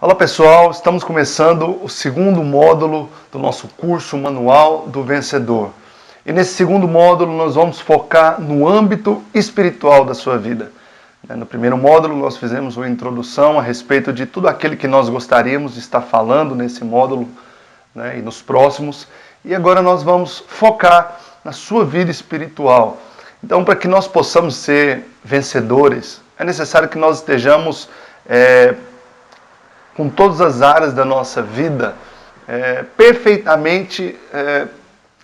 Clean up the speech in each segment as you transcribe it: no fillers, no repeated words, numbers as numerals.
Olá pessoal, estamos começando o segundo módulo do nosso curso Manual do Vencedor. E nesse segundo módulo nós vamos focar no âmbito espiritual da sua vida. No primeiro módulo nós fizemos uma introdução a respeito de tudo aquilo que nós gostaríamos de estar falando nesse módulo, e nos próximos. E agora nós vamos focar na sua vida espiritual. Então, para que nós possamos ser vencedores, é necessário que nós estejamos com todas as áreas da nossa vida perfeitamente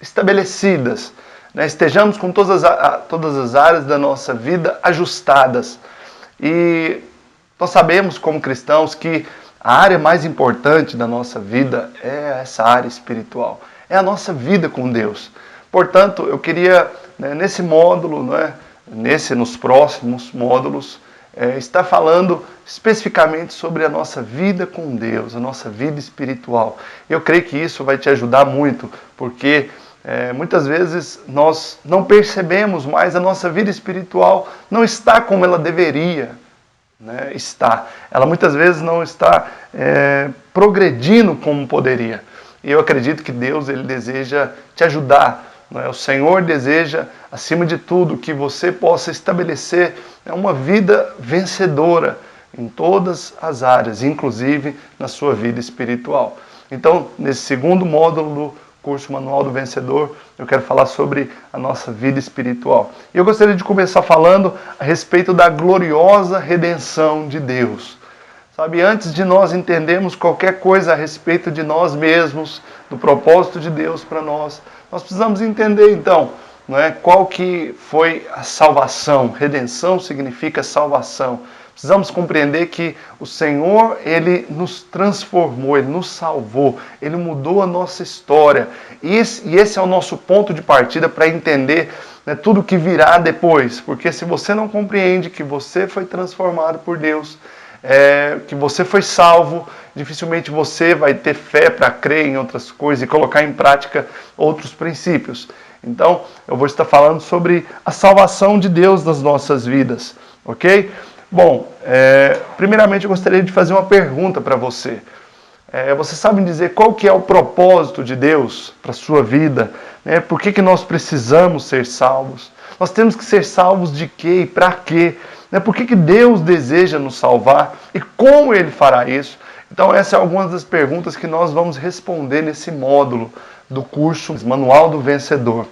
estabelecidas. Estejamos com todas as áreas da nossa vida ajustadas. E nós sabemos, como cristãos, que a área mais importante da nossa vida é essa área espiritual. É a nossa vida com Deus. Portanto, eu queria, nesse módulo, nos próximos módulos, estar falando especificamente sobre a nossa vida com Deus, a nossa vida espiritual. Eu creio que isso vai te ajudar muito, porque muitas vezes nós não percebemos mais a nossa vida espiritual não está como ela deveria estar. Ela muitas vezes não está progredindo como poderia. E eu acredito que Deus ele deseja te ajudar. O Senhor deseja, acima de tudo, que você possa estabelecer uma vida vencedora em todas as áreas, inclusive na sua vida espiritual. Então, nesse segundo módulo do curso Manual do Vencedor, eu quero falar sobre a nossa vida espiritual. E eu gostaria de começar falando a respeito da gloriosa redenção de Deus. Sabe, antes de nós entendermos qualquer coisa a respeito de nós mesmos, do propósito de Deus para nós precisamos entender então, qual que foi a salvação. Redenção significa salvação. Precisamos compreender que o Senhor, Ele nos transformou, Ele nos salvou, Ele mudou a nossa história. E esse é o nosso ponto de partida para entender tudo que virá depois. Porque se você não compreende que você foi transformado por Deus, que você foi salvo, dificilmente você vai ter fé para crer em outras coisas e colocar em prática outros princípios. Então, eu vou estar falando sobre a salvação de Deus nas nossas vidas, ok? Bom, primeiramente eu gostaria de fazer uma pergunta para você. Você sabe dizer qual que é o propósito de Deus para a sua vida? Por que nós precisamos ser salvos? Nós temos que ser salvos de quê e para quê? Por que Deus deseja nos salvar e como Ele fará isso? Então essas são algumas das perguntas que nós vamos responder nesse módulo do curso Manual do Vencedor.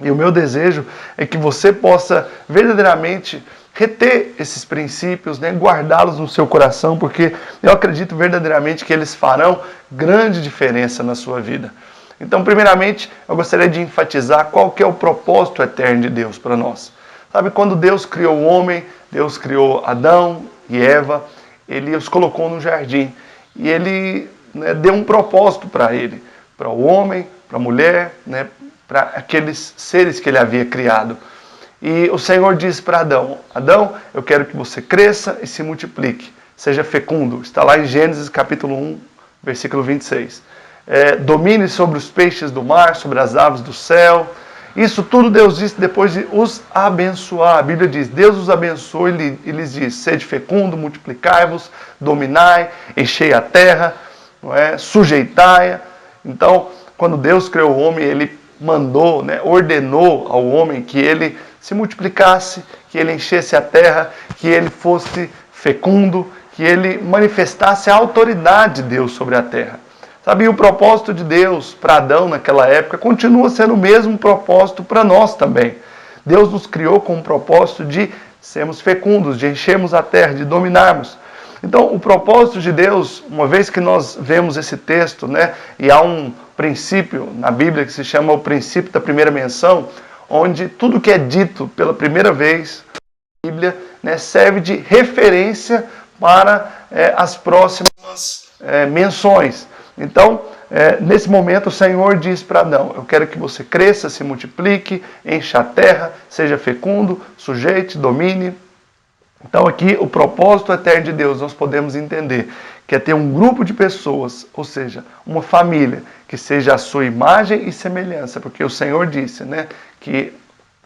E o meu desejo é que você possa verdadeiramente reter esses princípios, guardá-los no seu coração, porque eu acredito verdadeiramente que eles farão grande diferença na sua vida. Então, primeiramente, eu gostaria de enfatizar qual que é o propósito eterno de Deus para nós. Sabe, quando Deus criou o homem, Deus criou Adão e Eva, Ele os colocou no jardim. E Ele deu um propósito para ele, para o homem, para a mulher, para aqueles seres que Ele havia criado. E o Senhor disse para Adão: Adão, eu quero que você cresça e se multiplique, seja fecundo. Está lá em Gênesis capítulo 1, versículo 26. Domine sobre os peixes do mar, sobre as aves do céu. Isso tudo Deus disse depois de os abençoar. A Bíblia diz, Deus os abençoou e lhes diz, sede fecundo, multiplicai-vos, dominai, enchei a terra, sujeitai-a. Então, quando Deus criou o homem, Ele mandou, ordenou ao homem que ele se multiplicasse, que ele enchesse a terra, que ele fosse fecundo, que ele manifestasse a autoridade de Deus sobre a terra. Sabe, e o propósito de Deus para Adão naquela época continua sendo o mesmo propósito para nós também. Deus nos criou com o propósito de sermos fecundos, de enchermos a terra, de dominarmos. Então, o propósito de Deus, uma vez que nós vemos esse texto, e há um princípio na Bíblia que se chama o princípio da primeira menção, onde tudo que é dito pela primeira vez na Bíblia serve de referência para as próximas menções. Então, nesse momento, o Senhor diz para Adão, eu quero que você cresça, se multiplique, encha a terra, seja fecundo, sujeite, domine. Então aqui, o propósito eterno de Deus, nós podemos entender que é ter um grupo de pessoas, ou seja, uma família, que seja a sua imagem e semelhança, porque o Senhor disse, que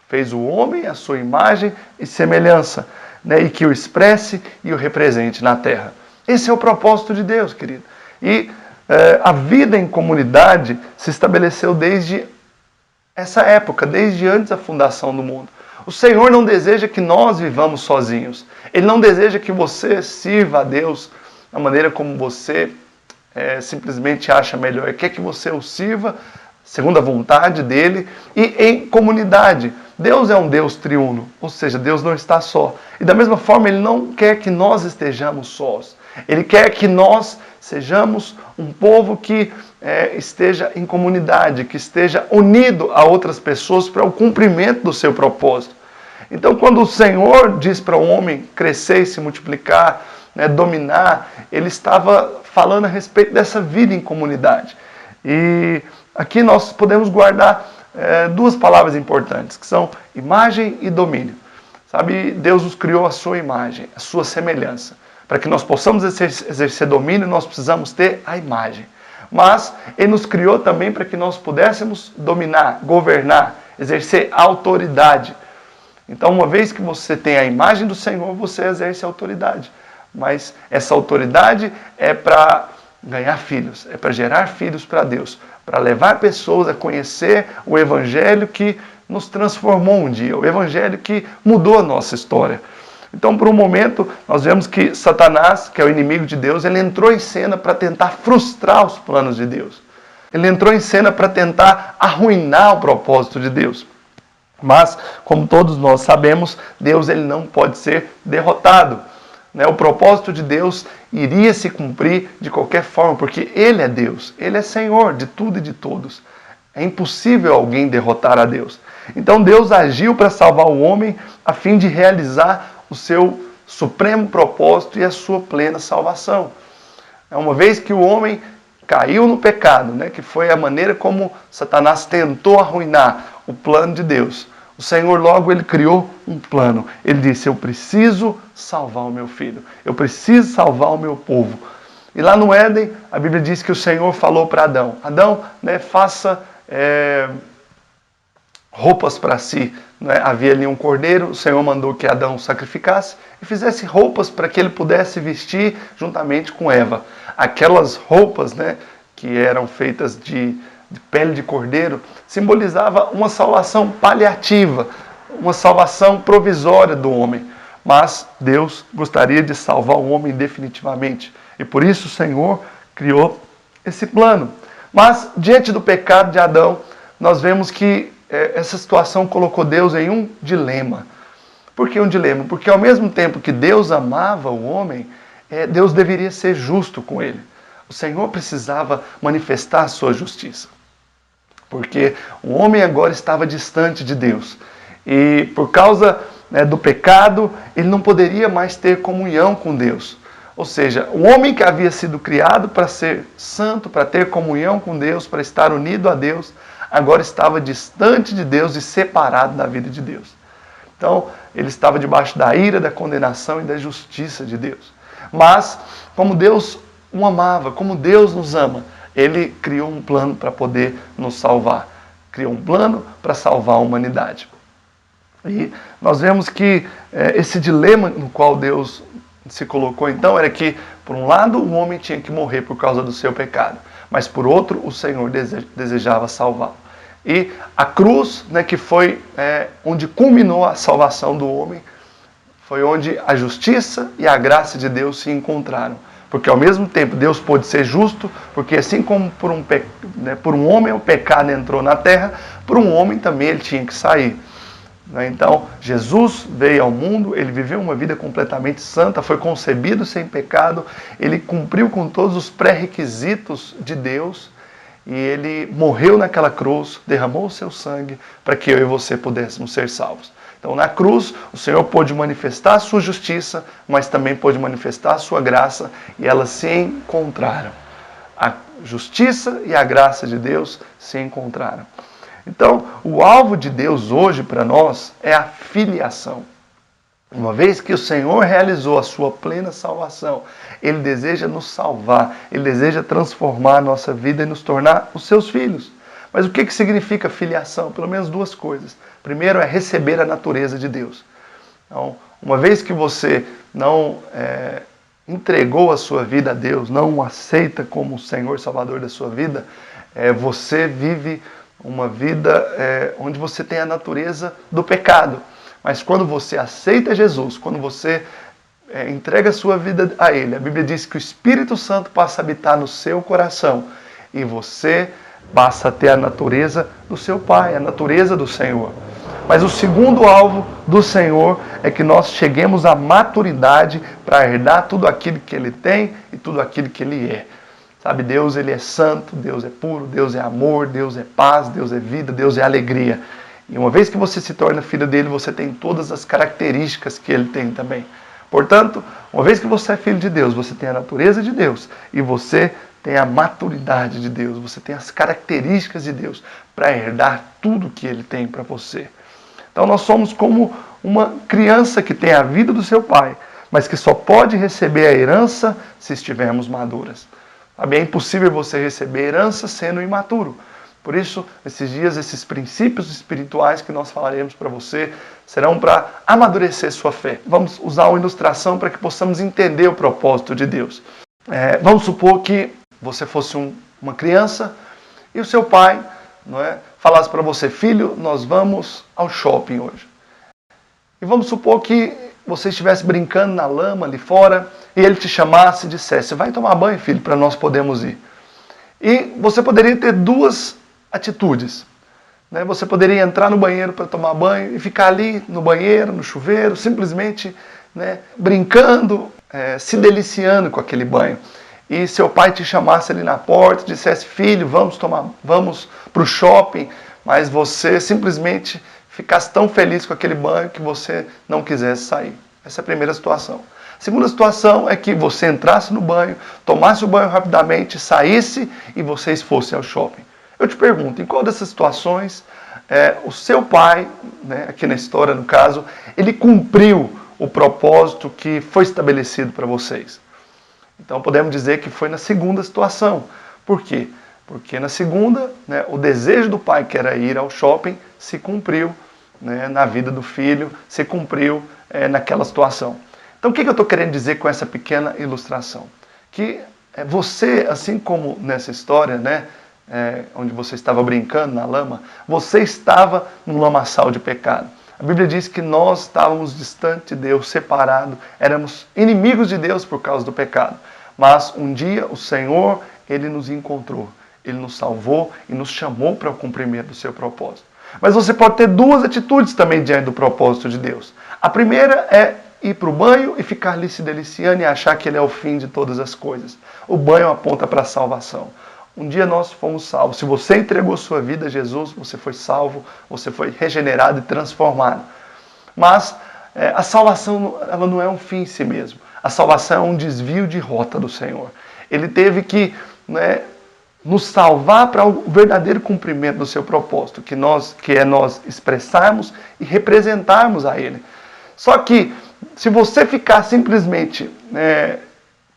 fez o homem a sua imagem e semelhança, e que o expresse e o represente na terra. Esse é o propósito de Deus, querido. E a vida em comunidade se estabeleceu desde essa época, desde antes da fundação do mundo. O Senhor não deseja que nós vivamos sozinhos. Ele não deseja que você sirva a Deus da maneira como você simplesmente acha melhor. Ele quer que você o sirva segundo a vontade dele e em comunidade. Deus é um Deus triuno, ou seja, Deus não está só. E da mesma forma, Ele não quer que nós estejamos sós. Ele quer que nós sejamos um povo que esteja em comunidade, que esteja unido a outras pessoas para o cumprimento do seu propósito. Então, quando o Senhor diz para o homem crescer e se multiplicar, dominar, Ele estava falando a respeito dessa vida em comunidade. E aqui nós podemos guardar duas palavras importantes, que são imagem e domínio. Sabe, Deus nos criou a sua imagem, a sua semelhança. Para que nós possamos exercer domínio, nós precisamos ter a imagem. Mas Ele nos criou também para que nós pudéssemos dominar, governar, exercer autoridade. Então, uma vez que você tem a imagem do Senhor, você exerce a autoridade. Mas essa autoridade é para ganhar filhos, é para gerar filhos para Deus, para levar pessoas a conhecer o Evangelho que nos transformou um dia, o Evangelho que mudou a nossa história. Então, por um momento, nós vemos que Satanás, que é o inimigo de Deus, ele entrou em cena para tentar frustrar os planos de Deus. Ele entrou em cena para tentar arruinar o propósito de Deus. Mas, como todos nós sabemos, Deus ele não pode ser derrotado. O propósito de Deus iria se cumprir de qualquer forma, porque Ele é Deus, Ele é Senhor de tudo e de todos. É impossível alguém derrotar a Deus. Então Deus agiu para salvar o homem a fim de realizar o seu supremo propósito e a sua plena salvação. Uma vez que o homem caiu no pecado, que foi a maneira como Satanás tentou arruinar o plano de Deus, o Senhor logo ele criou um plano. Ele disse, eu preciso salvar o meu filho. Eu preciso salvar o meu povo. E lá no Éden, a Bíblia diz que o Senhor falou para Adão. Adão, faça roupas para si. Havia ali um cordeiro, o Senhor mandou que Adão sacrificasse e fizesse roupas para que ele pudesse vestir juntamente com Eva. Aquelas roupas que eram feitas de pele de cordeiro, simbolizava uma salvação paliativa, uma salvação provisória do homem. Mas Deus gostaria de salvar o homem definitivamente. E por isso o Senhor criou esse plano. Mas, diante do pecado de Adão, nós vemos que essa situação colocou Deus em um dilema. Por que um dilema? Porque ao mesmo tempo que Deus amava o homem, Deus deveria ser justo com ele. O Senhor precisava manifestar a sua justiça. Porque o homem agora estava distante de Deus. E por causa do pecado, ele não poderia mais ter comunhão com Deus. Ou seja, o homem que havia sido criado para ser santo, para ter comunhão com Deus, para estar unido a Deus, agora estava distante de Deus e separado da vida de Deus. Então, ele estava debaixo da ira, da condenação e da justiça de Deus. Mas, como Deus o amava, como Deus nos ama, Ele criou um plano para poder nos salvar. Criou um plano para salvar a humanidade. E nós vemos que esse dilema no qual Deus se colocou então era que, por um lado, o homem tinha que morrer por causa do seu pecado, mas por outro, o Senhor desejava salvá-lo. E a cruz, que foi onde culminou a salvação do homem, foi onde a justiça e a graça de Deus se encontraram. Porque ao mesmo tempo Deus pôde ser justo, porque assim como por um homem o pecado entrou na terra, por um homem também ele tinha que sair. Então, Jesus veio ao mundo, ele viveu uma vida completamente santa, foi concebido sem pecado, ele cumpriu com todos os pré-requisitos de Deus, e ele morreu naquela cruz, derramou o seu sangue, para que eu e você pudéssemos ser salvos. Então, na cruz, o Senhor pôde manifestar a sua justiça, mas também pôde manifestar a sua graça, e elas se encontraram. A justiça e a graça de Deus se encontraram. Então, o alvo de Deus hoje para nós é a filiação. Uma vez que o Senhor realizou a sua plena salvação, Ele deseja nos salvar, Ele deseja transformar a nossa vida e nos tornar os seus filhos. Mas o que significa filiação? Pelo menos duas coisas. Primeiro é receber a natureza de Deus. Então, uma vez que você não entregou a sua vida a Deus, não o aceita como o Senhor e Salvador da sua vida, você vive uma vida onde você tem a natureza do pecado. Mas quando você aceita Jesus, quando você entrega a sua vida a Ele, a Bíblia diz que o Espírito Santo passa a habitar no seu coração e você passa a ter a natureza do seu Pai, a natureza do Senhor. Mas o segundo alvo do Senhor é que nós cheguemos à maturidade para herdar tudo aquilo que Ele tem e tudo aquilo que Ele é. Sabe, Deus, Ele é santo, Deus é puro, Deus é amor, Deus é paz, Deus é vida, Deus é alegria. E uma vez que você se torna filho dele, você tem todas as características que Ele tem também. Portanto, uma vez que você é filho de Deus, você tem a natureza de Deus e você tem a maturidade de Deus, você tem as características de Deus para herdar tudo que Ele tem para você. Então nós somos como uma criança que tem a vida do seu pai, mas que só pode receber a herança se estivermos maduras. Sabe, é impossível você receber herança sendo imaturo. Por isso, esses dias, esses princípios espirituais que nós falaremos para você serão para amadurecer sua fé. Vamos usar uma ilustração para que possamos entender o propósito de Deus. Vamos supor que você fosse uma criança e o seu pai, não é, falasse para você: filho, nós vamos ao shopping hoje. E vamos supor que você estivesse brincando na lama ali fora e ele te chamasse e dissesse: vai tomar banho, filho, para nós podermos ir. E você poderia ter duas atitudes. Né? Você poderia entrar no banheiro para tomar banho e ficar ali no banheiro, no chuveiro, simplesmente, né, brincando, se deliciando com aquele banho. E seu pai te chamasse ali na porta e dissesse: filho, vamos para o shopping, mas você simplesmente ficasse tão feliz com aquele banho que você não quisesse sair. Essa é a primeira situação. A segunda situação é que você entrasse no banho, tomasse o banho rapidamente, saísse e vocês fossem ao shopping. Eu te pergunto, em qual dessas situações o seu pai, né, aqui na história no caso, ele cumpriu o propósito que foi estabelecido para vocês? Então podemos dizer que foi na segunda situação. Por quê? Porque na segunda, né, o desejo do pai, que era ir ao shopping, se cumpriu, né, na vida do filho, se cumpriu naquela situação. Então o que eu estou querendo dizer com essa pequena ilustração? Que você, assim como nessa história, né, onde você estava brincando na lama, você estava num lamaçal de pecado. A Bíblia diz que nós estávamos distantes de Deus, separados, éramos inimigos de Deus por causa do pecado. Mas um dia o Senhor, Ele nos encontrou, Ele nos salvou e nos chamou para o cumprimento do seu propósito. Mas você pode ter duas atitudes também diante do propósito de Deus. A primeira é ir para o banho e ficar ali se deliciando e achar que ele é o fim de todas as coisas. O banho aponta para a salvação. Um dia nós fomos salvos. Se você entregou sua vida a Jesus, você foi salvo, você foi regenerado e transformado. Mas a salvação, ela não é um fim em si mesmo. A salvação é um desvio de rota do Senhor. Ele teve que, né, nos salvar para o verdadeiro cumprimento do seu propósito, que é nós expressarmos e representarmos a Ele. Só que, se você ficar simplesmente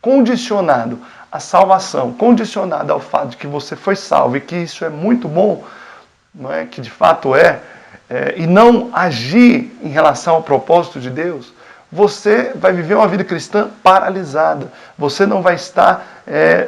condicionado à salvação, condicionado ao fato de que você foi salvo e que isso é muito bom, não é? Que de fato e não agir em relação ao propósito de Deus, você vai viver uma vida cristã paralisada. Você não vai estar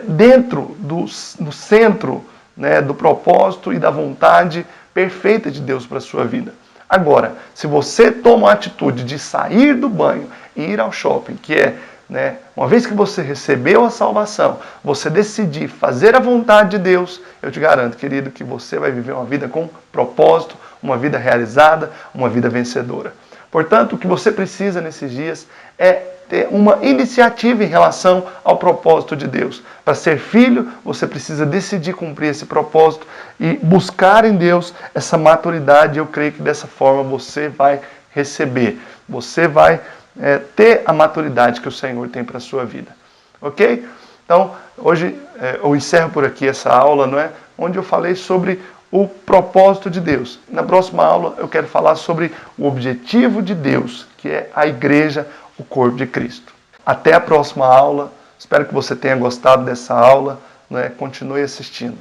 dentro no centro, né, do propósito e da vontade perfeita de Deus para a sua vida. Agora, se você toma a atitude de sair do banho e ir ao shopping, que né, uma vez que você recebeu a salvação, você decidir fazer a vontade de Deus, eu te garanto, querido, que você vai viver uma vida com propósito, uma vida realizada, uma vida vencedora. Portanto, o que você precisa nesses dias é ter uma iniciativa em relação ao propósito de Deus. Para ser filho, você precisa decidir cumprir esse propósito e buscar em Deus essa maturidade. Eu creio que dessa forma você vai receber, você vai ter a maturidade que o Senhor tem para a sua vida. Ok? Então, hoje eu encerro por aqui essa aula, não é? Onde eu falei sobre o propósito de Deus. Na próxima aula eu quero falar sobre o objetivo de Deus, que é a igreja, o corpo de Cristo. Até a próxima aula. Espero que você tenha gostado dessa aula, né? Continue assistindo.